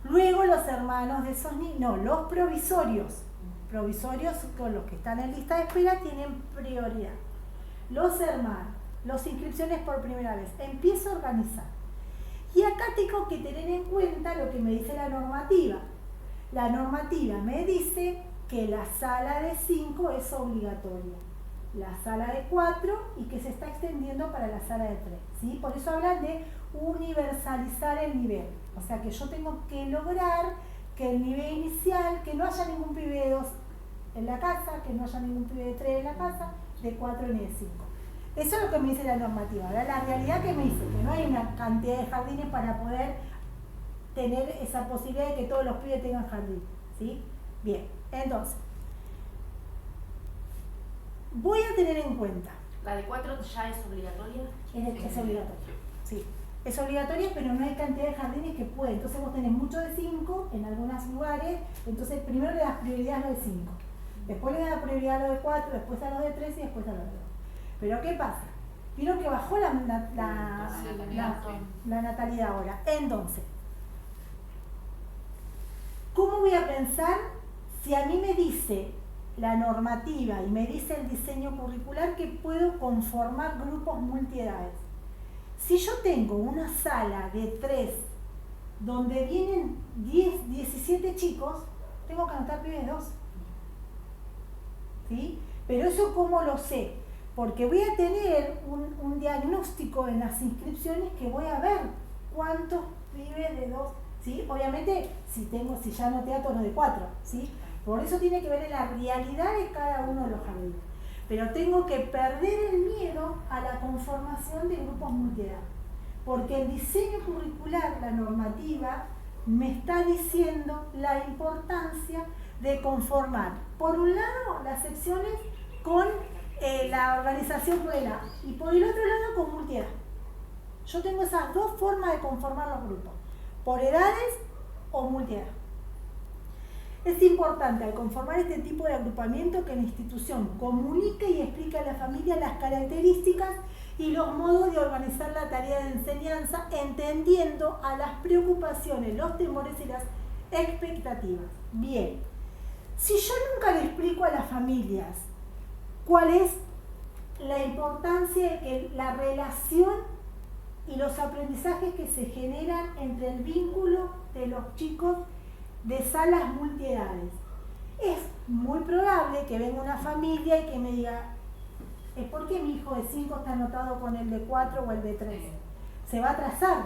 Luego los hermanos de esos niños, no, los provisorios con los que están en lista de espera tienen prioridad. Los hermanos, las inscripciones por primera vez, empiezo a organizar. Y acá tengo que tener en cuenta lo que me dice la normativa. La normativa me dice que la sala de 5 es obligatoria, la sala de 4 y que se está extendiendo para la sala de 3, ¿sí? Por eso hablan de universalizar el nivel. O sea que yo tengo que lograr que el nivel inicial, que no haya ningún pibe de 2 en la casa, que no haya ningún pibe de 3 en la casa, de 4 ni de 5. Eso es lo que me dice la normativa. Ahora, la realidad que me dice que no hay una cantidad de jardines para poder tener esa posibilidad de que todos los pibes tengan jardín, ¿sí? Bien, entonces, voy a tener en cuenta. ¿La de 4 ya es obligatoria? Es obligatoria, sí. Es obligatoria, pero no hay cantidad de jardines que pueden. Entonces vos tenés mucho de 5 en algunos lugares, entonces primero le das prioridad a los de 5. Después le das prioridad a los de 4, después a los de 3 y después a los de 2. Pero ¿qué pasa? Vieron que bajó la natalidad ahora. Entonces, ¿cómo voy a pensar si a mí me dice la normativa y me dice el diseño curricular que puedo conformar grupos multiedades? Si yo tengo una sala de 3 donde vienen 10, 17 chicos, tengo que anotar pibes de 2. ¿Sí? Pero eso ¿cómo lo sé? Porque voy a tener un diagnóstico en las inscripciones que voy a ver cuántos pibes de 2, ¿sí? Obviamente si ya anoté a todos de 4, ¿sí? Por eso tiene que ver en la realidad de cada uno de los jardines. Pero tengo que perder el miedo a la conformación de grupos multiedad. Porque el diseño curricular, la normativa, me está diciendo la importancia de conformar, por un lado, las secciones con la organización plena y por el otro lado con multiedad. Yo tengo esas dos formas de conformar los grupos, por edades o multiedad. Es importante al conformar este tipo de agrupamiento que la institución comunique y explique a la familia las características y los modos de organizar la tarea de enseñanza, entendiendo a las preocupaciones, los temores y las expectativas. Bien, si yo nunca le explico a las familias cuál es la importancia de que la relación y los aprendizajes que se generan entre el vínculo de los chicos de salas multiedades, es muy probable que venga una familia y que me diga, ¿es porque mi hijo de 5 está anotado con el de 4 o el de 3? Se va a atrasar.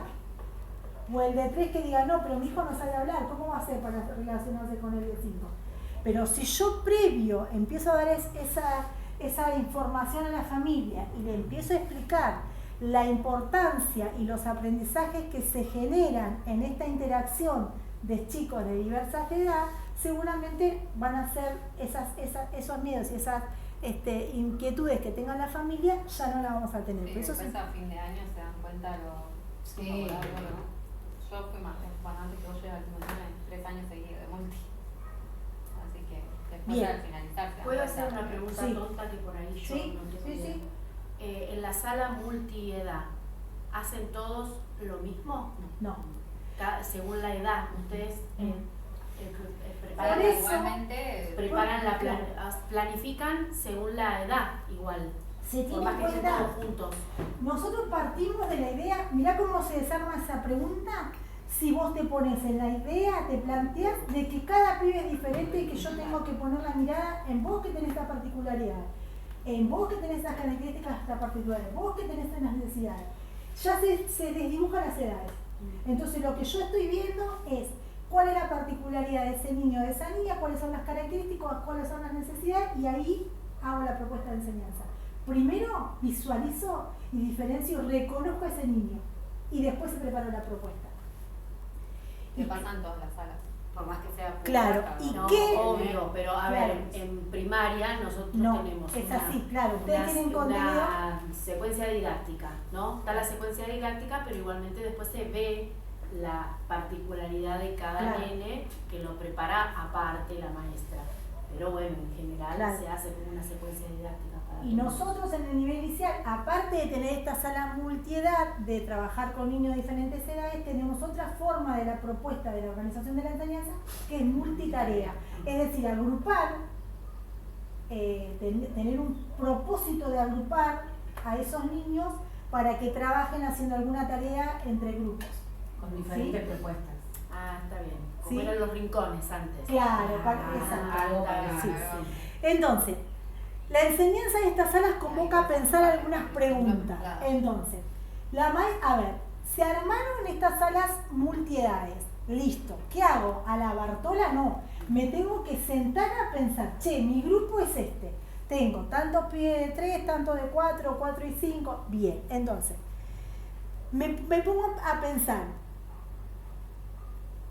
O el de 3 que diga, no, pero mi hijo no sabe hablar, ¿cómo va a hacer para relacionarse con el de 5? Pero si yo previo empiezo a dar esa información a la familia y le empiezo a explicar la importancia y los aprendizajes que se generan en esta interacción de chicos de diversa edad, seguramente van a ser esos miedos y esas inquietudes que tenga la familia, ya no la vamos a tener. Sí, Por eso después a fin de año se dan cuenta Sí. Yo fui más, antes que vos llegas al simultáneo, 3 años seguidos de multi. Así que después Bien. al finalizar se dan ¿Puedo cuenta. hacer una pregunta Sí. tonta que por ahí yo Sí, no tengo sí, idea? sí. En la sala multiedad, ¿hacen todos lo mismo? No. Según la edad, ustedes Por Ahora, eso- igualmente, planifican según la edad igual, Se por tiene más en que estén cuenta, todos juntos. nosotros partimos de la idea, mirá cómo se desarma esa pregunta, si vos te pones en la idea, te planteas de que cada pibe es diferente y que yo tengo que poner la mirada en vos que tenés esta particularidad, en vos que tenés estas características, estas particularidades, vos que tenés estas necesidades. Ya se desdibujan las edades. Entonces lo que yo estoy viendo es cuál es la particularidad de ese niño o de esa niña, cuáles son las características, cuáles son las necesidades, y ahí hago la propuesta de enseñanza. Primero visualizo y diferencio, reconozco a ese niño y después se prepara la propuesta. que pasa en todas las salas. Por más que sea Claro, pública, y ¿no? No, qué? obvio, pero a Claro. ver, en primaria nosotros No, tenemos es una, así, claro, ustedes tienen contenido. una secuencia didáctica, ¿no? Está la secuencia didáctica, pero igualmente después se ve la particularidad de cada Claro. nene que lo prepara aparte la maestra. Pero bueno, en general Claro. se hace como una secuencia didáctica para Y todos. nosotros en el nivel inicial, aparte de tener esta sala multiedad, de trabajar con niños de diferentes edades, tenemos otra forma de la propuesta de la organización de la enseñanza, que es multitarea. Es decir, agrupar, tener un propósito de agrupar a esos niños para que trabajen haciendo alguna tarea entre grupos. Con diferentes ¿Sí? propuestas. Ah, está bien. Como Sí. eran los rincones antes. Claro, Ah, exacto. algo está bien. para- Sí, sí. Entonces, la enseñanza de estas salas convoca a pensar algunas preguntas. Entonces, a ver, se armaron estas salas multiedades. Listo. ¿Qué hago? ¿A la Bartola? No. Me tengo que sentar a pensar, che, mi grupo es este. Tengo tantos pibes de 3, tantos de 4, 4 y 5. Bien, entonces, me pongo a pensar,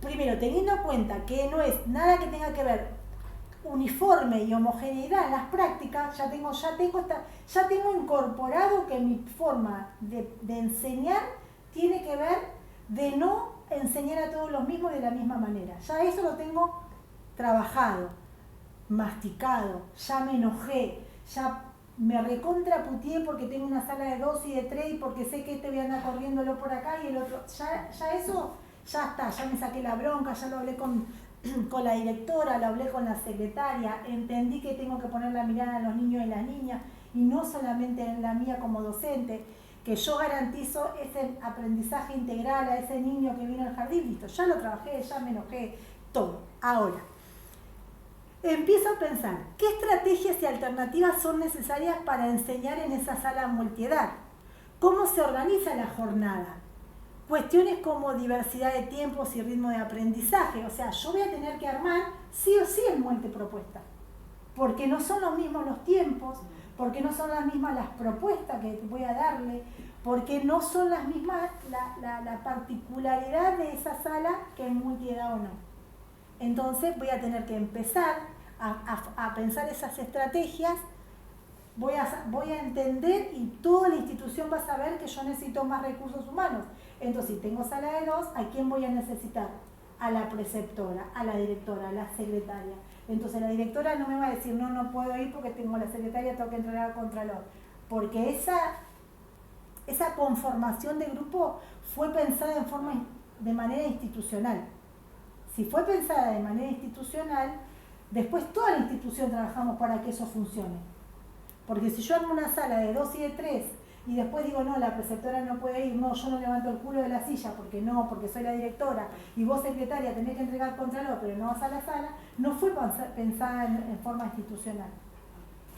primero, teniendo en cuenta que no es nada que tenga que ver uniforme y homogeneidad en las prácticas, ya tengo incorporado que mi forma de enseñar tiene que ver de no enseñar a todos los mismos de la misma manera. Ya eso lo tengo trabajado, masticado, ya me enojé, ya me recontraputeé porque tengo una sala de 2 y de 3 y porque sé que este voy a andar corriéndolo por acá y el otro, ya eso, ya está, ya me saqué la bronca, ya lo hablé con la directora, lo hablé con la secretaria, entendí que tengo que poner la mirada en los niños y las niñas y no solamente en la mía como docente, que yo garantizo ese aprendizaje integral a ese niño que vino al jardín, listo, ya lo trabajé, ya me enojé, todo. Ahora, empiezo a pensar, ¿qué estrategias y alternativas son necesarias para enseñar en esa sala multiedad? ¿Cómo se organiza la jornada? Cuestiones como diversidad de tiempos y ritmo de aprendizaje, o sea, yo voy a tener que armar sí o sí el multipropuesta, porque no son los mismos los tiempos, porque no son las mismas las propuestas que voy a darle, porque no son las mismas la particularidad de esa sala que es multiedad o no. Entonces voy a tener que empezar a pensar esas estrategias, voy a entender y toda la institución va a saber que yo necesito más recursos humanos. Entonces, si tengo sala de 2, ¿a quién voy a necesitar? A la preceptora, a la directora, a la secretaria. Entonces la directora no me va a decir, no puedo ir porque tengo a la secretaria, tengo que entregar al contralor. Porque esa conformación de grupo fue pensada de manera institucional. Si fue pensada de manera institucional, después toda la institución trabajamos para que eso funcione. Porque si yo armo una sala de 2 y de 3 y después digo, no, la preceptora no puede ir, no, yo no levanto el culo de la silla porque soy la directora y vos secretaria tenés que entregar contralor pero no vas a la sala, no fue pensada en forma institucional.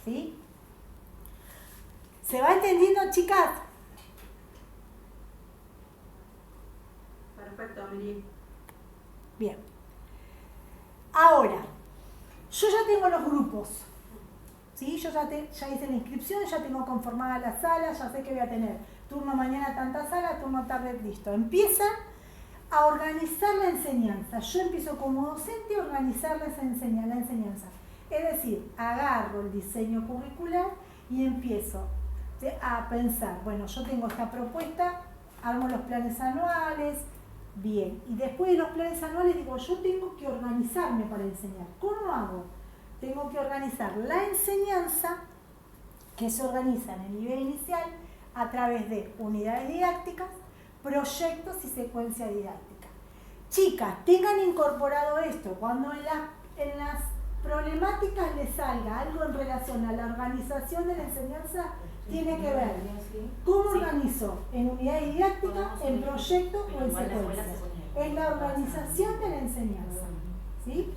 ¿Sí? ¿Se va entendiendo, chicas? Perfecto, Miri. Bien. Ahora, yo ya tengo los grupos. ¿Sí? Yo ya hice la inscripción, ya tengo conformada la sala, ya sé que voy a tener turno mañana tanta sala, turno tarde, listo. Empieza a organizar la enseñanza. Yo empiezo como docente a organizar la enseñanza. Es decir, agarro el diseño curricular y empiezo a pensar, bueno, yo tengo esta propuesta, armo los planes anuales, bien, y después de los planes anuales digo, yo tengo que organizarme para enseñar. ¿Cómo hago? Tengo que organizar la enseñanza que se organiza en el nivel inicial a través de unidades didácticas, proyectos y secuencia didáctica. Chicas, tengan incorporado esto, cuando en las problemáticas les salga algo en relación a la organización de la enseñanza, tiene que ver cómo organizo en unidades didácticas, en proyectos o en secuencia. Es la organización de la enseñanza, ¿sí?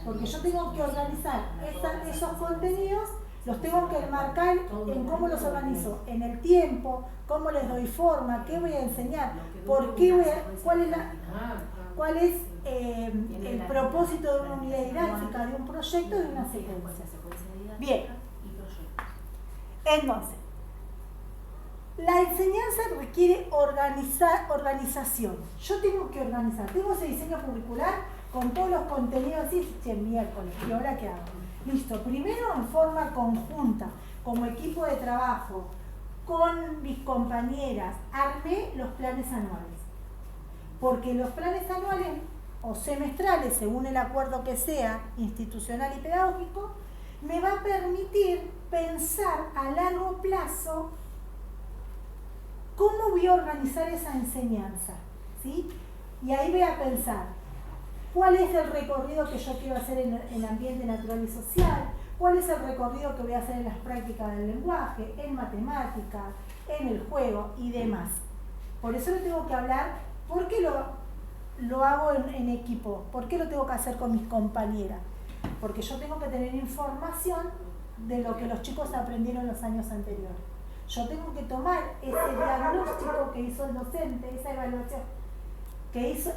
Porque yo tengo que organizar esos contenidos, los tengo que enmarcar en cómo los organizo, en el tiempo, cómo les doy forma, qué voy a enseñar, por qué cuál es el propósito de una unidad didáctica, de un proyecto, de una secuencia. Bien, entonces, la enseñanza requiere organización. Yo tengo que organizar, tengo ese diseño curricular con todos los contenidos así, miércoles, ¿y ahora qué hago? Listo, primero en forma conjunta, como equipo de trabajo, con mis compañeras, armé los planes anuales. Porque los planes anuales o semestrales, según el acuerdo que sea, institucional y pedagógico, me va a permitir pensar a largo plazo cómo voy a organizar esa enseñanza, ¿sí? Y ahí voy a pensar cuál es el recorrido que yo quiero hacer en el ambiente natural y social, cuál es el recorrido que voy a hacer en las prácticas del lenguaje, en matemática, en el juego y demás. Por eso le tengo que hablar, ¿por qué lo hago en equipo? ¿Por qué lo tengo que hacer con mis compañeras? Porque yo tengo que tener información de lo que los chicos aprendieron los años anteriores. Yo tengo que tomar ese diagnóstico que hizo el docente, esa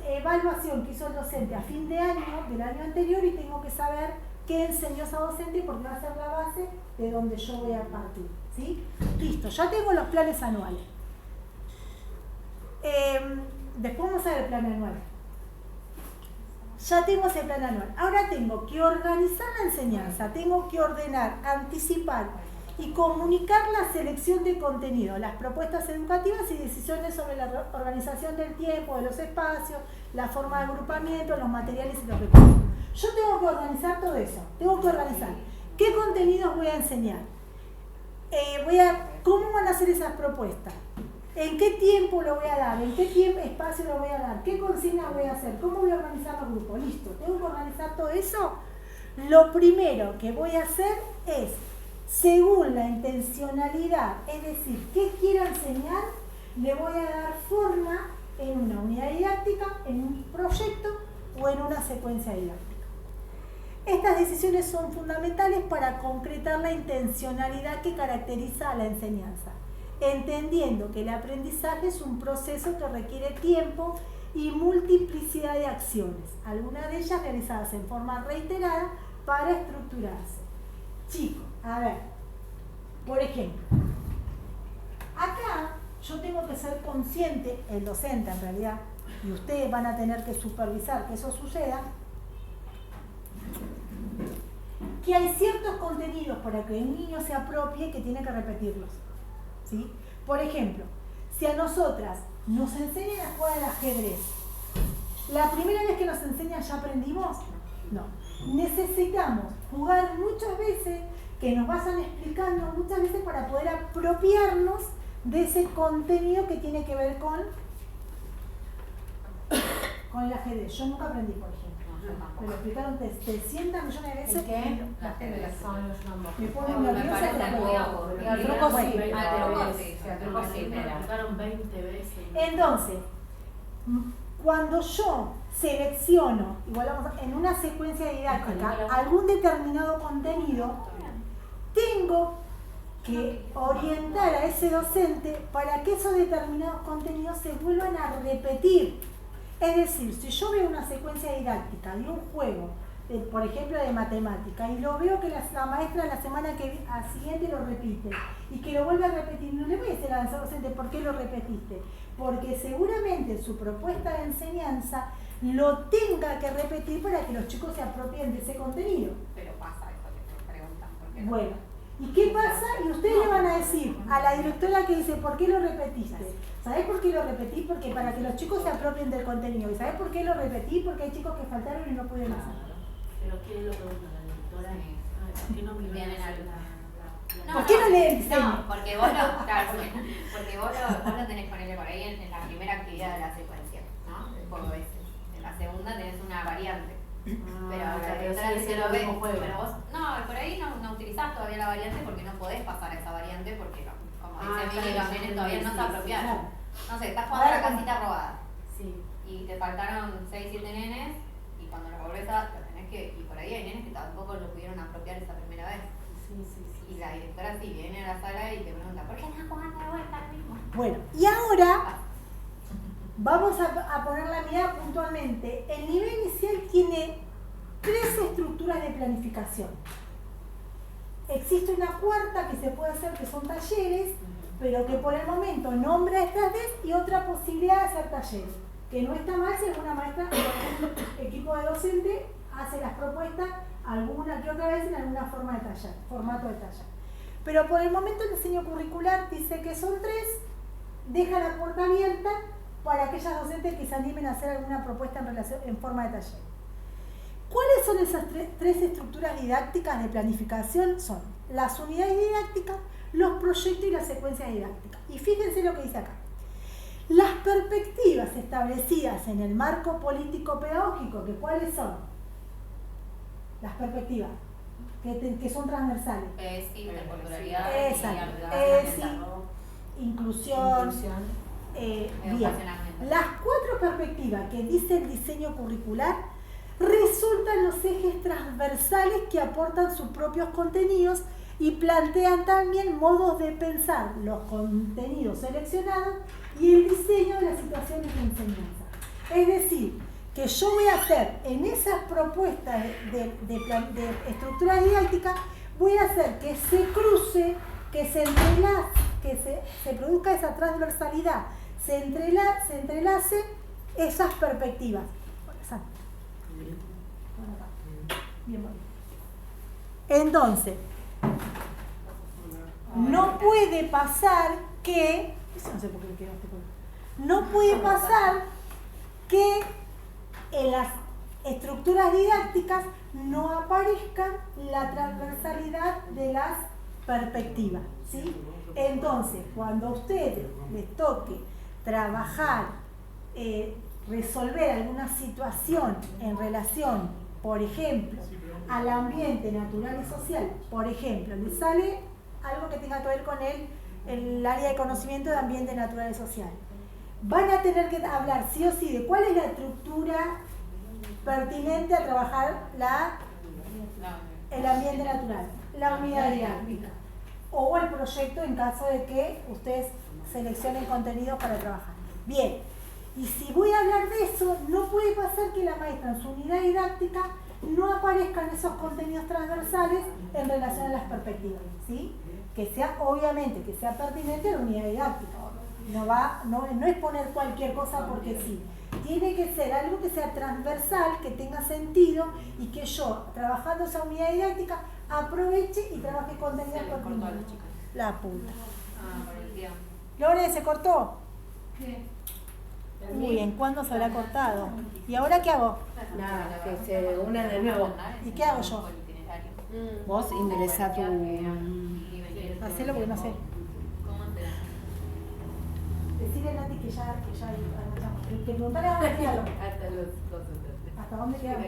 evaluación que hizo el docente a fin de año del año anterior, y tengo que saber qué enseñó esa docente porque va a ser la base de donde yo voy a partir, ¿sí? Listo, ya tengo los planes anuales. Después vamos a ver el plan anual. Ya tengo ese plan anual. Ahora tengo que organizar la enseñanza, tengo que ordenar, anticipar y comunicar la selección de contenido, las propuestas educativas y decisiones sobre la organización del tiempo, de los espacios, la forma de agrupamiento, los materiales y los recursos. Yo tengo que organizar todo eso, tengo que organizar qué contenidos voy a enseñar, cómo van a ser esas propuestas, en qué tiempo lo voy a dar, en qué espacio lo voy a dar, qué consignas voy a hacer, cómo voy a organizar los grupos. Listo, tengo que organizar todo eso. Lo primero que voy a hacer es, según la intencionalidad, es decir, qué quiero enseñar, le voy a dar forma en una unidad didáctica, en un proyecto o en una secuencia didáctica. Estas decisiones son fundamentales para concretar la intencionalidad que caracteriza a la enseñanza, entendiendo que el aprendizaje es un proceso que requiere tiempo y multiplicidad de acciones, algunas de ellas realizadas en forma reiterada para estructurarse. Chicos, a ver, por ejemplo, acá yo tengo que ser consciente, el docente en realidad, y ustedes van a tener que supervisar que eso suceda, que hay ciertos contenidos para que un niño se apropie que tiene que repetirlos, ¿sí? Por ejemplo, si a nosotras nos enseñan a jugar al ajedrez, ¿la primera vez que nos enseñan ya aprendimos? No. Necesitamos jugar muchas veces, que nos vayan explicando muchas veces para poder apropiarnos de ese contenido que tiene que ver con el ajedrez. Yo nunca aprendí, por ejemplo. Me lo explicaron 300 millones de veces. ¿Qué? Me ponen nerviosa. Entonces, cuando yo selecciono, igual en una secuencia didáctica, algún determinado contenido, tengo que orientar a ese docente para que esos determinados contenidos se vuelvan a repetir. Es decir, si yo veo una secuencia didáctica de un juego por ejemplo, de matemática, y lo veo que la maestra la semana siguiente lo repite, y que lo vuelve a repetir, no le voy a decir al docente por qué lo repetiste, porque seguramente su propuesta de enseñanza lo tenga que repetir para que los chicos se apropien de ese contenido. Pero pasa eso que te preguntan. ¿Por qué no? Bueno, ¿y qué pasa? Y ustedes le van a decir a la directora que dice, ¿por qué lo repetiste? ¿Sabés por qué lo repetí? Porque para que los chicos se apropien del contenido. ¿Y sabés por qué lo repetí? Porque hay chicos que faltaron y no pudieron hacerlo. Pero ¿quién lo pregunta? ¿La directora? Sí. ¿Por qué no me Vienen al- ¿Por qué no leen el diseño? No, porque vos lo, claro, porque vos lo tenés ponerle por ahí en la primera actividad de la secuencia, ¿no? Después veces. En la segunda tenés una variante. Pero la directora dice lo ve, pero vos, no, por ahí no utilizás todavía la variante porque no podés pasar a esa variante porque, como dice Mili, los nenes todavía no se apropiaron. No sé, estás jugando a la casita robada Sí. y te faltaron 6, 7 nenes y cuando lo volvés a, lo tenés que, y por ahí hay nenes que tampoco lo pudieron apropiar esa primera vez. Y la directora sí viene a la sala y te pregunta, ¿por qué estás jugando de vuelta al mismo? Bueno, y ahora vamos a poner la mirada puntualmente. El nivel inicial tiene 3 estructuras de planificación. Existe una cuarta que se puede hacer, que son talleres, pero que por el momento nombra estas 3 y otra posibilidad de hacer talleres. Que no está mal si alguna maestra o algún equipo de docente hace las propuestas alguna que otra vez en alguna forma de taller, formato de taller. Pero por el momento el diseño curricular dice que son 3, deja la puerta abierta para aquellas docentes que se animen a hacer alguna propuesta en forma de taller. ¿Cuáles son esas 3 estructuras didácticas de planificación? Son las unidades didácticas, los proyectos y las secuencias didácticas. Y fíjense lo que dice acá. Las perspectivas establecidas en el marco político-pedagógico, que ¿cuáles son? Las perspectivas, que son transversales. Interculturalidad, Exacto. Inclusión. Bien. Las 4 perspectivas que dice el diseño curricular resultan los ejes transversales que aportan sus propios contenidos y plantean también modos de pensar los contenidos seleccionados y el diseño de las situaciones de enseñanza. Es decir, que yo voy a hacer en esas propuestas de estructura didáctica, voy a hacer que se cruce, que se entrelace, que se produzca esa transversalidad, se entrelace esas perspectivas. Bien, bueno. Entonces, no puede pasar que, no sé por qué le quedó este color. No puede pasar que en las estructuras didácticas no aparezca la transversalidad de las perspectivas, ¿sí? Entonces, cuando a ustedes les toque trabajar, resolver alguna situación en relación, por ejemplo, al ambiente natural y social, por ejemplo, les sale algo que tenga que ver con el área de conocimiento de ambiente natural y social. Van a tener que hablar sí o sí de cuál es la estructura pertinente a trabajar el ambiente natural, la unidad didáctica o el proyecto en caso de que ustedes seleccionen contenidos para trabajar. Bien, y si voy a hablar de eso, no puede pasar que la maestra en su unidad didáctica no aparezcan esos contenidos transversales en relación a las perspectivas, ¿sí? Que sea, obviamente, que sea pertinente a la unidad didáctica. No es poner cualquier cosa porque sí. Tiene que ser algo que sea transversal, que tenga sentido y que yo, trabajando esa unidad didáctica, aproveche y trabaje contenidos pertinentes. La puta. por el tiempo. Lore, ¿se cortó? Muy bien, ¿cuándo se habrá cortado? ¿Y ahora qué hago? Nada, que se una de nuevo. ¿Y qué hago yo? Vos ingresá tu... Hacelo porque no sé. Decirle a Nati que ya arrancamos. Que preguntale a dónde quedamos. Hasta los cosas. ¿Hasta dónde quedamos?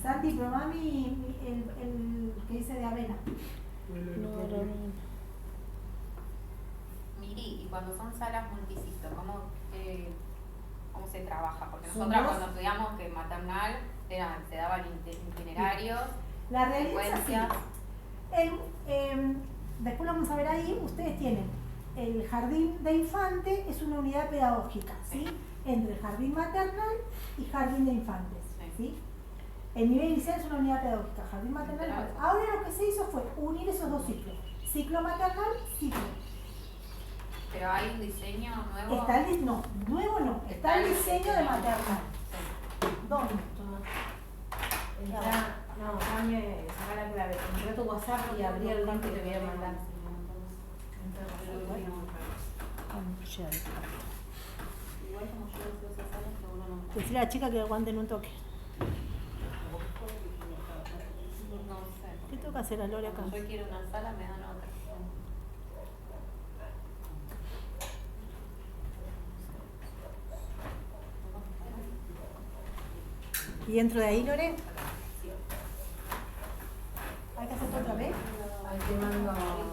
Santi, probá el que dice de avena. Miri, y cuando son salas multiciclo, ¿cómo se trabaja? Porque Son nosotros dos. cuando estudiamos que maternal se daban itinerarios, La realidad es así. secuencias. Después lo vamos a ver ahí, ustedes tienen el jardín de infante es una unidad pedagógica, ¿sí? Entre jardín maternal y jardín de infantes, ¿sí? El nivel inicial es una unidad pedagógica, jardín maternal. Ahora lo que se hizo fue unir esos dos ciclos, ciclo maternal, ciclo. Pero hay un diseño nuevo. Está el, no, nuevo no, está el diseño de maternal. ¿Dónde? No, dame, saca la clave. Entré a tu WhatsApp y abrí el link que te voy a mandar. Igual como yo deseo esas salas, pero uno no. Decirle a la chica que aguanten un toque. No sé. ¿Qué toca hacer a Lore acá? Cuando yo quiero una sala, me dan otra. ¿Y entro de ahí, Lore? ¿Hay que hacer otra vez? Ahí te mando.